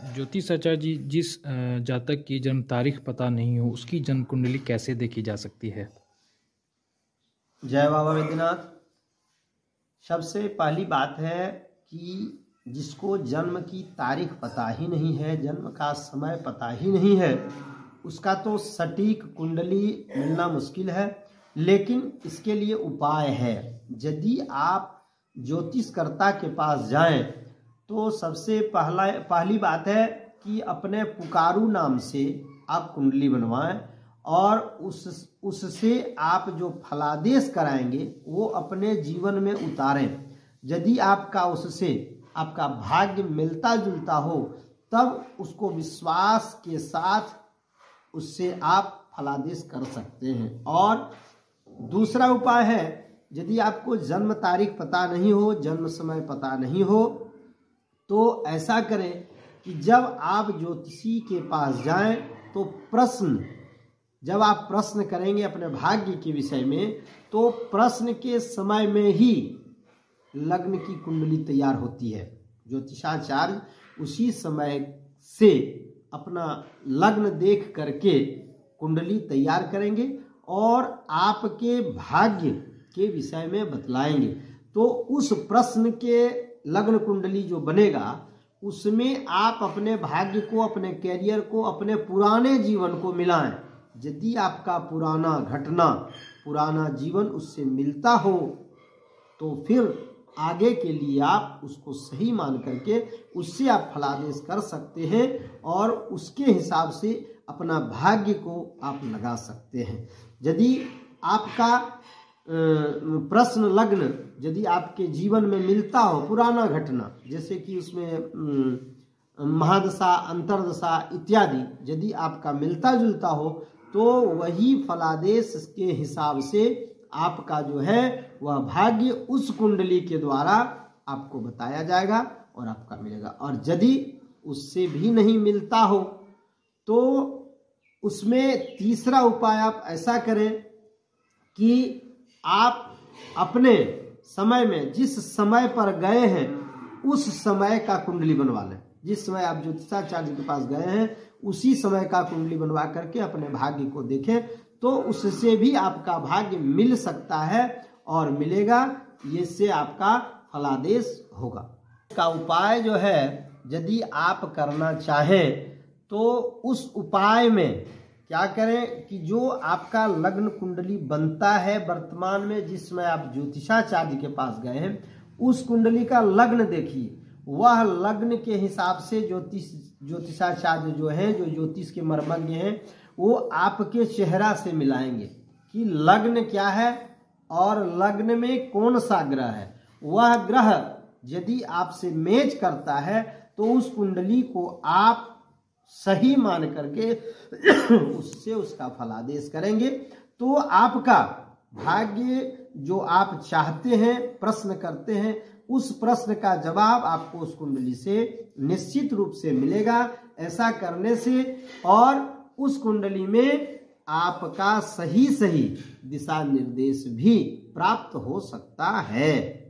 ज्योतिषाचार्य जी, जिस जातक की जन्म तारीख पता नहीं हो उसकी जन्म कुंडली कैसे देखी जा सकती है? जय बाबा वैद्यनाथ। सबसे पहली बात है कि जिसको जन्म की तारीख पता ही नहीं है, जन्म का समय पता ही नहीं है, उसका तो सटीक कुंडली मिलना मुश्किल है। लेकिन इसके लिए उपाय है। यदि आप ज्योतिषकर्ता के पास जाएं तो सबसे पहली बात है कि अपने पुकारु नाम से आप कुंडली बनवाएं और उससे आप जो फलादेश कराएंगे वो अपने जीवन में उतारें। यदि आपका उससे आपका भाग्य मिलता जुलता हो तब उसको विश्वास के साथ उससे आप फलादेश कर सकते हैं। और दूसरा उपाय है, यदि आपको जन्म तारीख पता नहीं हो, जन्म समय पता नहीं हो, तो ऐसा करें कि जब आप ज्योतिषी के पास जाएं तो जब आप प्रश्न करेंगे अपने भाग्य के विषय में, तो प्रश्न के समय में ही लग्न की कुंडली तैयार होती है। ज्योतिषाचार्य उसी समय से अपना लग्न देख करके कुंडली तैयार करेंगे और आपके भाग्य के विषय में बतलाएंगे। तो उस प्रश्न के लग्न कुंडली जो बनेगा उसमें आप अपने भाग्य को, अपने कैरियर को, अपने पुराने जीवन को मिलाएं। यदि आपका पुराना घटना, पुराना जीवन उससे मिलता हो तो फिर आगे के लिए आप उसको सही मान करके उससे आप फलादेश कर सकते हैं और उसके हिसाब से अपना भाग्य को आप लगा सकते हैं। यदि आपका प्रश्न लग्न यदि आपके जीवन में मिलता हो, पुराना घटना जैसे कि उसमें महादशा, अंतरदशा इत्यादि यदि आपका मिलता जुलता हो तो वही फलादेश के हिसाब से आपका जो है वह भाग्य उस कुंडली के द्वारा आपको बताया जाएगा और आपका मिलेगा। और यदि उससे भी नहीं मिलता हो तो उसमें तीसरा उपाय आप ऐसा करें कि आप अपने समय में जिस समय पर गए हैं उस समय का कुंडली बनवा लें। जिस समय आप ज्योतिषाचार्य के पास गए हैं उसी समय का कुंडली बनवा करके अपने भाग्य को देखें तो उससे भी आपका भाग्य मिल सकता है और मिलेगा। इससे आपका फलादेश होगा। का उपाय जो है यदि आप करना चाहें तो उस उपाय में क्या करें कि जो आपका लग्न कुंडली बनता है वर्तमान में, जिस समय आप ज्योतिषाचार्य के पास गए हैं उस कुंडली का लग्न देखिए। वह लग्न के हिसाब से ज्योतिषाचार्य जो हैं, जो ज्योतिष के मर्मज्ञ हैं, वो आपके चेहरा से मिलाएंगे कि लग्न क्या है और लग्न में कौन सा ग्रह है। वह ग्रह यदि आपसे मैच करता है तो उस कुंडली को आप सही मान करके उससे उसका फलादेश करेंगे तो आपका भाग्य जो आप चाहते हैं, प्रश्न करते हैं, उस प्रश्न का जवाब आपको उस कुंडली से निश्चित रूप से मिलेगा। ऐसा करने से और उस कुंडली में आपका सही दिशा निर्देश भी प्राप्त हो सकता है।